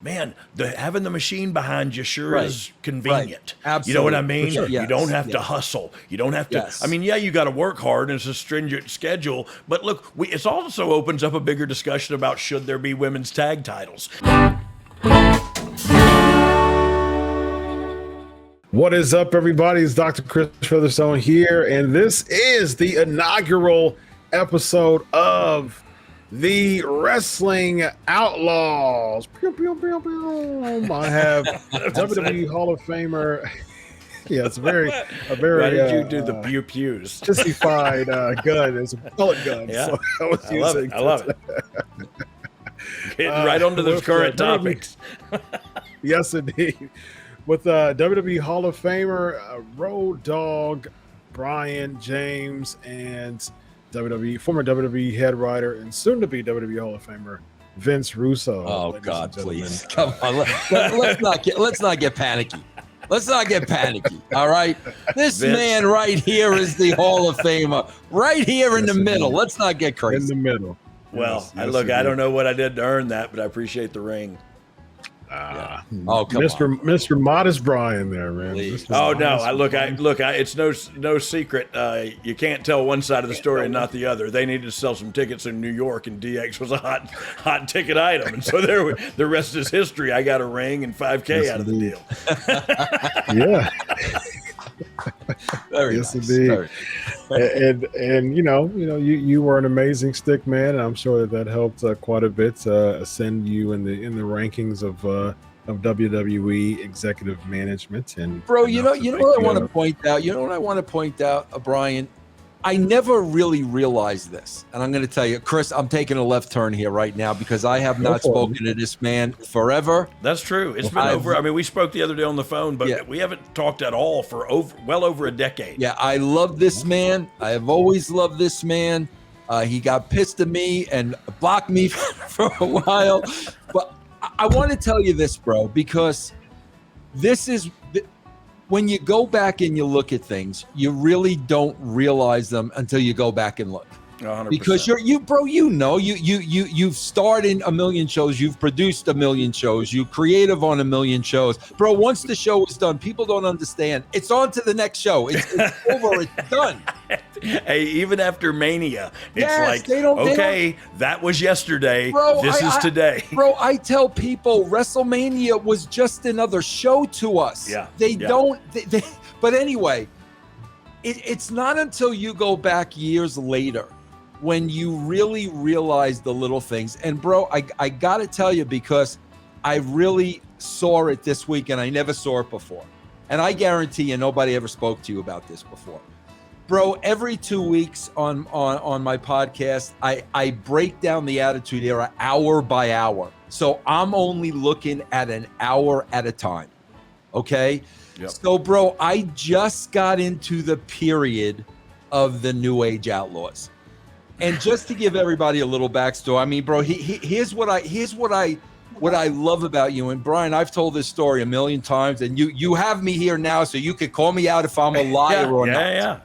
man, having the machine behind you sure Right. is convenient. Right. Absolutely. You know what I mean? Sure. You don't have to Yes. hustle. You don't have to. Yes. I mean, yeah, you got to work hard, and it's a stringent schedule. But look, it also opens up a bigger discussion about should there be women's tag titles. What is up, everybody? It's Dr. Chris Featherstone here, and this is the inaugural episode of the Wrestling Outlaws. Pew, pew, pew, pew. I have WWE Hall of Famer. Yeah, it's a very. Why did you do the pew pews? Justified gun. It's a pellet gun. Yeah. So I love it. I love it. Getting right onto those current topics. Yes, indeed. With WWE Hall of Famer Road Dogg Brian James and former WWE head writer and soon-to-be WWE Hall of Famer Vince Russo. Oh God, please come on. Let's not get panicky. Let's not get panicky. All right, this Vince. man right here is the Hall of Famer. Right here in the middle. Let's not get crazy. In the middle. Well, Yes, I don't know what I did to earn that, but I appreciate the ring. Oh, come Mr. Modest Brian there, man. Please. Mr. Oh no! Modest It's no secret. You can't tell one side of the story and not the other. They needed to sell some tickets in New York, and DX was a hot ticket item, and so the rest is history. I got a ring and $5K Yes, out of the indeed. deal. Yeah. Very Yes, nice. indeed. Very- and you were an amazing stick man, and I'm sure that helped quite a bit ascend you in the rankings of WWE executive management. And Bro, and you know to what I make, want to point out? You know what I want to point out, Brian? I never really realized this. And I'm going to tell you, Chris, I'm taking a left turn here right now because I have not for it. spoken to this man forever. That's true. It's been I've- over. I mean, we spoke the other day on the phone, but Yeah. we haven't talked at all for well over a decade. Yeah, I love this man. I have always loved this man. He got pissed at me and blocked me for a while. But I want to tell you this, bro, because this is when you go back and you look at things, you really don't realize them until you go back and look. 100%. Because you've starred in a million shows, you've produced a million shows, you creative on a million shows, bro. Once the show is done, people don't understand. It's on to the next show. It's over. It's done. Hey, even after Mania, it's Yes, like, they don't- that was yesterday. Bro, This is today. Bro, I tell people WrestleMania was just another show to us. Yeah, They yeah. don't. But anyway, it's not until you go back years later when you really realize the little things. And bro, I got to tell you, because I really saw it this week and I never saw it before. And I guarantee you nobody ever spoke to you about this before. Bro, every 2 weeks on my podcast, I break down the Attitude Era hour by hour. So I'm only looking at an hour at a time. Okay? Yep. So, bro, I just got into the period of the New Age Outlaws. And just to give everybody a little backstory, I mean, bro, here's what I love about you. And Brian, I've told this story a million times, and you have me here now, so you could call me out if I'm a liar or not. Yeah.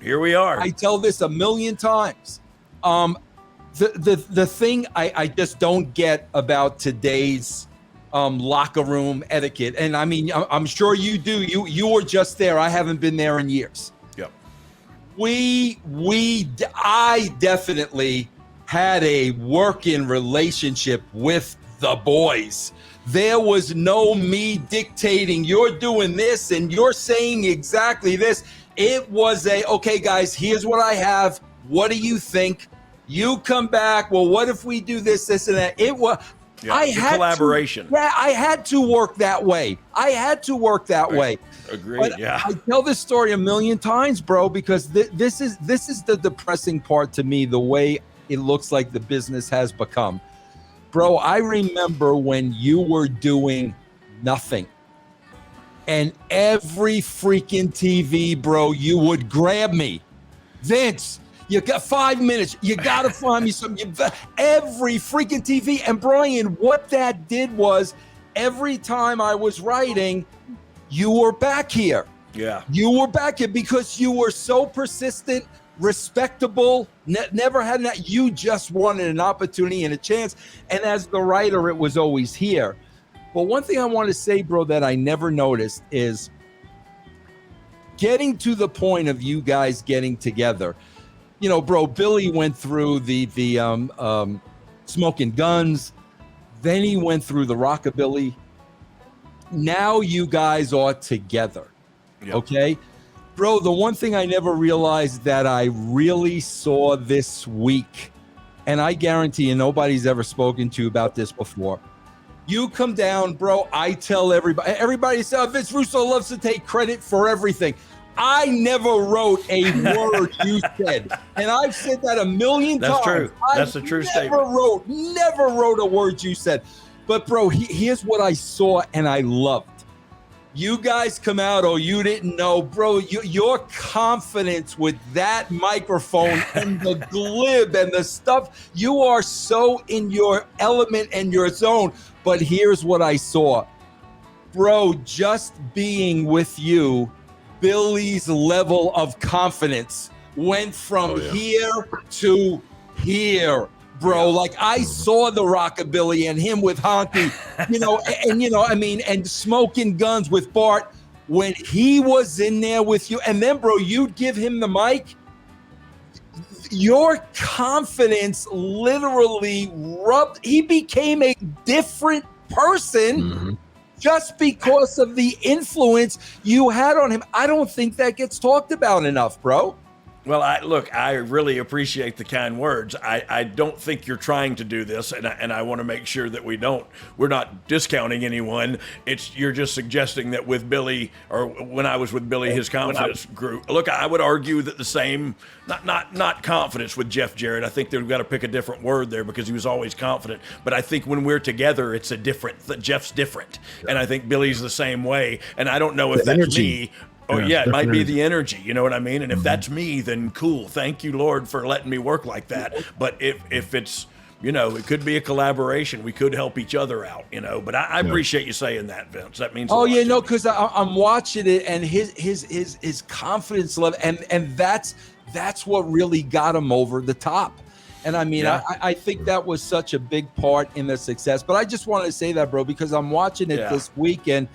Here we are. I tell this a million times. The thing I just don't get about today's locker room etiquette, and I mean, I'm sure you do. You were just there. I haven't been there in years. Yep. I definitely had a working relationship with the boys. There was no me dictating, you're doing this and you're saying exactly this. It was okay, guys, here's what I have. What do you think? You come back. Well, what if we do this, and that? It was. Yeah, I the had collaboration. I had to work that way. Way. Agreed. But Yeah. I tell this story a million times, bro, because this is the depressing part to me, the way it looks like the business has become. Bro, I remember when you were doing nothing. And every freaking TV, bro, you would grab me. Vince, you got 5 minutes. You got to find me something. Every freaking TV. And Brian, what that did was every time I was writing, you were back here. Yeah. You were back here because you were so persistent, respectable, never had that. You just wanted an opportunity and a chance. And as the writer, it was always here. But one thing I want to say, bro, that I never noticed is getting to the point of you guys getting together. You know, bro, Billy went through the Smoking Guns. Then he went through the Rockabilly. Now you guys are together. Yep. Okay? Bro, the one thing I never realized that I really saw this week, and I guarantee you nobody's ever spoken to you about this before. You come down, bro, I tell everybody says Vince Russo loves to take credit for everything. I never wrote a word you said. And I've said that a million times. That's true. That's a true statement. Never wrote a word you said. But, bro, here's what I saw and I loved. You guys come out, oh, you didn't know, bro, your confidence with that microphone and the glib and the stuff, you are so in your element and your zone. But here's what I saw. Bro, just being with you, Billy's level of confidence went from here to here, bro. Like I saw the Rockabilly and him with Honky, and Smoking Guns with Bart when he was in there with you. And then, bro, you'd give him the mic. Your confidence literally rubbed. He became a different person. Just because of the influence you had on him. I don't think that gets talked about enough, bro. Well, I really appreciate the kind words. I don't think you're trying to do this, and I want to make sure that we're not discounting anyone. You're just suggesting that with Billy, or when I was with Billy, his confidence grew. Look, I would argue that the same, not confidence with Jeff Jarrett. I think they've got to pick a different word there because he was always confident. But I think when we're together, it's Jeff's different, and I think Billy's the same way. And I don't know if that's energy. me. Oh, yeah, it might be the energy, you know what I mean? And if that's me, then cool. Thank you, Lord, for letting me work like that. But if it's, it could be a collaboration. We could help each other out, But I appreciate you saying that, Vince. That means a lot to me. Because I'm watching it, and his confidence level, and that's what really got him over the top. And I mean, I think that was such a big part in the success. But I just wanted to say that, bro, because I'm watching it this weekend.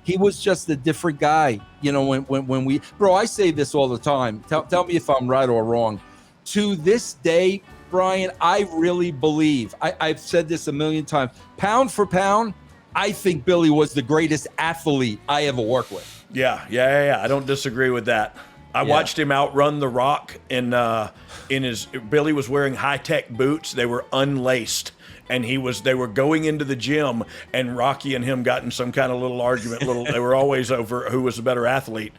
He was just a different guy, when we, bro, I say this all the time. Tell me if I'm right or wrong. To this day, Brian, I really believe, I've said this a million times, pound for pound, I think Billy was the greatest athlete I ever worked with. Yeah. I don't disagree with that. I watched him outrun The Rock Billy was wearing high-tech boots. They were unlaced. And they were going into the gym, and Rocky and him got in some kind of little argument. They were always over who was the better athlete.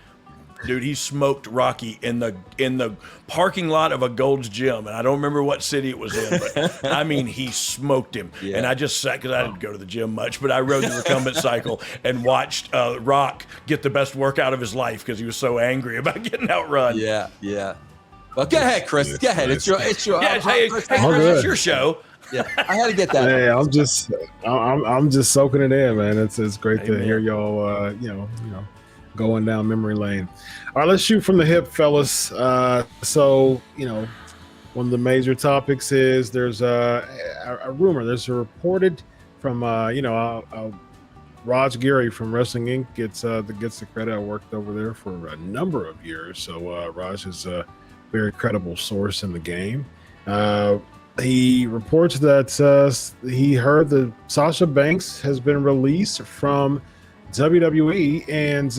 Dude, he smoked Rocky in the parking lot of a Gold's Gym, and I don't remember what city it was in, but I mean, he smoked him. Yeah. And I just sat, because I didn't go to the gym much, but I rode the recumbent cycle and watched Rock get the best workout of his life because he was so angry about getting outrun. Yeah. Well, go ahead, Chris. Go ahead. It's your. Hey, Chris, it's your show. Yeah, I had to get that. Hey, I'm just soaking it in, man. It's great to hear y'all, going down memory lane. All right, let's shoot from the hip, fellas. So, one of the major topics is there's a rumor. There's a reported from, Raj Giri from Wrestling Inc. gets the credit. I worked over there for a number of years, so Raj is a very credible source in the game. He reports that he heard that Sasha Banks has been released from WWE, and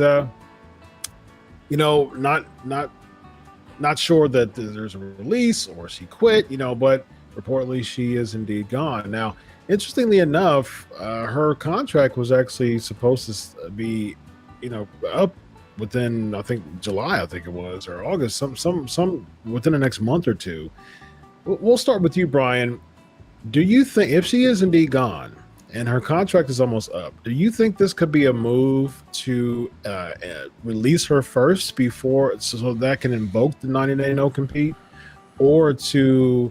not sure that there's a release or she quit, but reportedly she is indeed gone. Now, interestingly enough, her contract was actually supposed to be, up within, I think July, it was, or August, some within the next month or two. We'll start with you, Brian. Do you think, if she is indeed gone and her contract is almost up, do you think this could be a move to release her first before, so that can invoke the 90-day no compete, or to,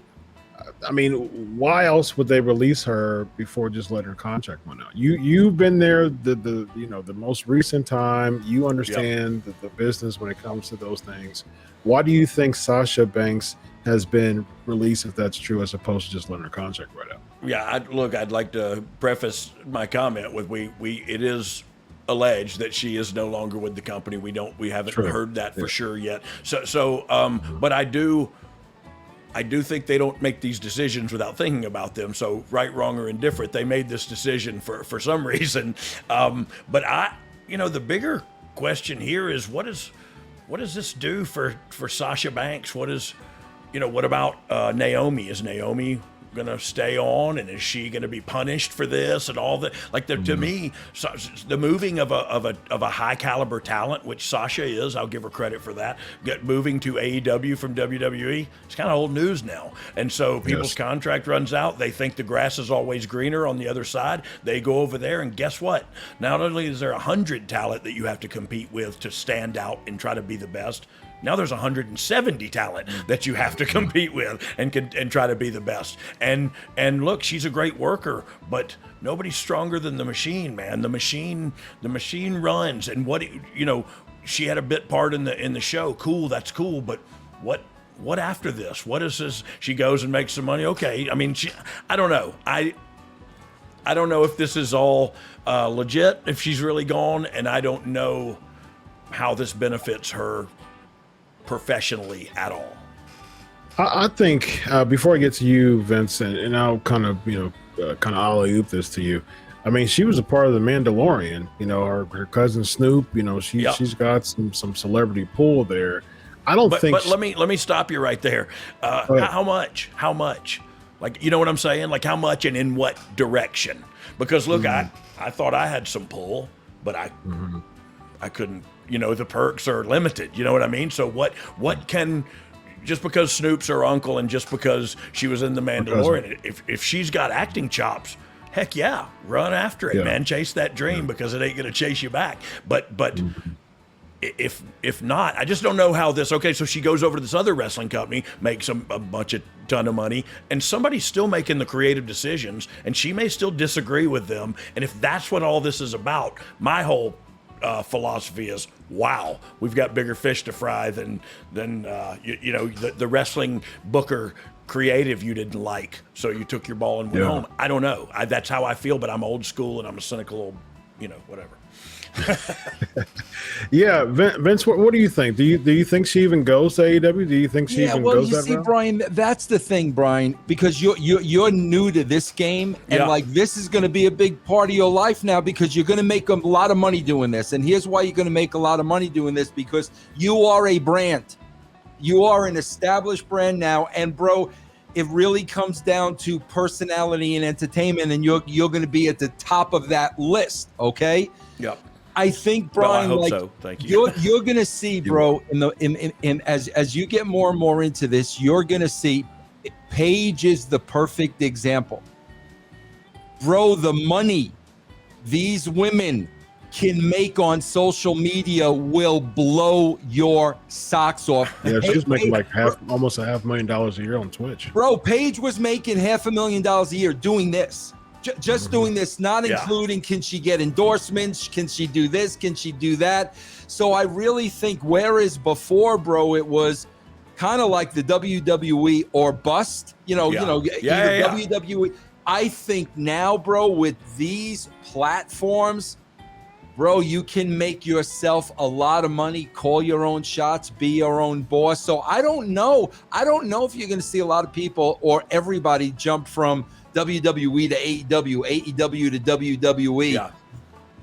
why else would they release her before just letting her contract run out? You've been there the most recent time. You understand the business when it comes to those things. Why do you think Sasha Banks has been released, if that's true, as opposed to just letting her contract right out? Look, I'd like to preface my comment with it is alleged that she is no longer with the company. We haven't heard that for sure yet. But I do think they don't make these decisions without thinking about them. So right, wrong, or indifferent, they made this decision for some reason. But the bigger question here is what does this do for Sasha Banks? What about Naomi? Is Naomi gonna stay on, and is she gonna be punished for this and all that? To me, the moving of a high caliber talent, which Sasha is, I'll give her credit for that. Moving to AEW from WWE, it's kind of old news now, and so people's contract runs out. They think the grass is always greener on the other side. They go over there, and guess what? Not only is there 100 talent that you have to compete with to stand out and try to be the best. Now there's 170 talent that you have to compete with and try to be the best. And look, she's a great worker, but nobody's stronger than the machine, man. The machine runs. And she had a bit part in the show. Cool, that's cool. But what after this? What is this? She goes and makes some money. Okay, I mean, I don't know. I don't know if this is all legit, if she's really gone, and I don't know how this benefits her professionally at all. I think before I get to you, Vince, and I'll kind of alley-oop this to you. I mean, she was a part of the Mandalorian. Her cousin Snoop. She's got some celebrity pull there. I don't think. But let me stop you right there. How much? Like, you know what I'm saying? Like, how much and in what direction? Because look, I thought I had some pull, but I couldn't. The perks are limited. You know what I mean? So what can, just because Snoop's her uncle and just because she was in The Mandalorian, if she's got acting chops, heck yeah, run after it, man. Chase that dream because it ain't going to chase you back. But if not, I just don't know how this, okay, so she goes over to this other wrestling company, makes a ton of money, and somebody's still making the creative decisions, and she may still disagree with them. And if that's what all this is about, my whole philosophy is, wow, we've got bigger fish to fry than the wrestling booker creative you didn't like, so you took your ball and went home. I don't know. That's how I feel, but I'm old school and I'm a cynical old, whatever. Yeah, Vince, what do you think? Do you think she even goes to AEW? Do you think she even goes that route? Yeah, Brian, that's the thing, Brian, because you're new to this game, and this is going to be a big part of your life now because you're going to make a lot of money doing this. And here's why you're going to make a lot of money doing this: because you are a brand, you are an established brand now, and bro, it really comes down to personality and entertainment, and you're going to be at the top of that list. Okay. Yep. I think, Brian, I hope so. Thank you. You're gonna see, bro, as you get more and more into this, you're gonna see Paige is the perfect example. Bro, the money these women can make on social media will blow your socks off. Yeah, she's making like almost $500,000 a year on Twitch. Bro, Paige was making $500,000 a year doing this. Just doing this, not including can she get endorsements, can she do this, can she do that? So I really think whereas before, bro, it was kind of like the WWE or bust, WWE. I think now, bro, with these platforms, bro, you can make yourself a lot of money, call your own shots, be your own boss. So I don't know if you're going to see a lot of people or everybody jump from WWE to AEW, AEW to WWE. Yeah.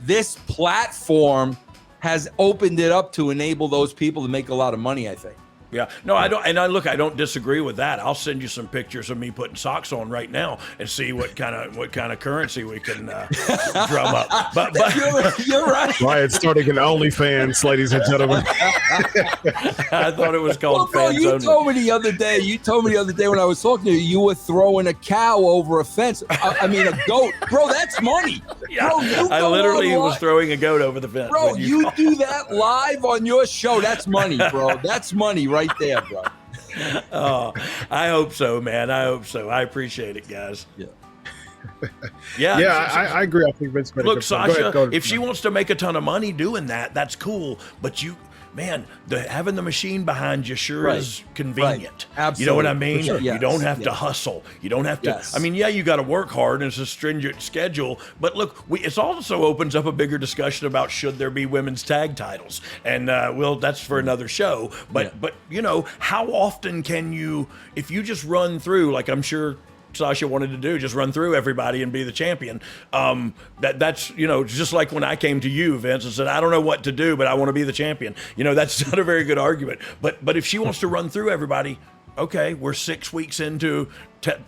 This platform has opened it up to enable those people to make a lot of money, I think. Yeah, no, I don't, and I don't disagree with that. I'll send you some pictures of me putting socks on right now and see what kind of currency we can drum up. But you're right. Riot starting an OnlyFans, ladies and gentlemen. I thought it was called. Well, bro, you told me the other day when I was talking to you, you were throwing a cow over a fence. I mean, a goat, bro. That's money. Yeah, bro, I literally was throwing a goat over the fence. Bro, you do that live on your show. That's money, bro. That's money right there, bro. Oh, I hope so, man. I hope so. I appreciate it, guys. I agree. I think Vince. Look, Sasha, if she wants to make a ton of money doing that, that's cool. But man, having the machine behind you sure Right. is convenient. Right. You know what I Absolutely. mean? For sure. You Yes. don't have to Yes. hustle. You don't have to. Yes. I mean, yeah, you got to work hard, and it's a stringent schedule. But look, it also opens up a bigger discussion about should there be women's tag titles, and that's for another show. But you know, how often can you, if you just run through, like I'm sure Sasha wanted to do, just run through everybody and be the champion. That's, you know, just like when I came to you, Vince, and said, I don't know what to do, but I want to be the champion. You know, that's not a very good argument. But if she wants to run through everybody, okay, we're 6 weeks into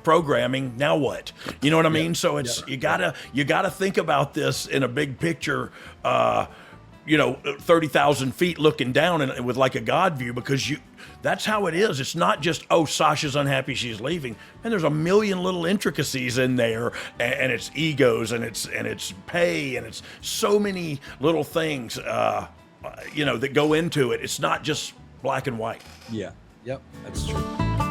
programming. Now what? You know what I mean? So it's you gotta think about this in a big picture. 30,000 feet looking down and with like a God view, because that's how it is. It's not just, oh, Sasha's unhappy, she's leaving. And there's a million little intricacies in there, and it's egos, and it's pay, and it's so many little things, that go into it. It's not just black and white. Yeah. Yep. That's true.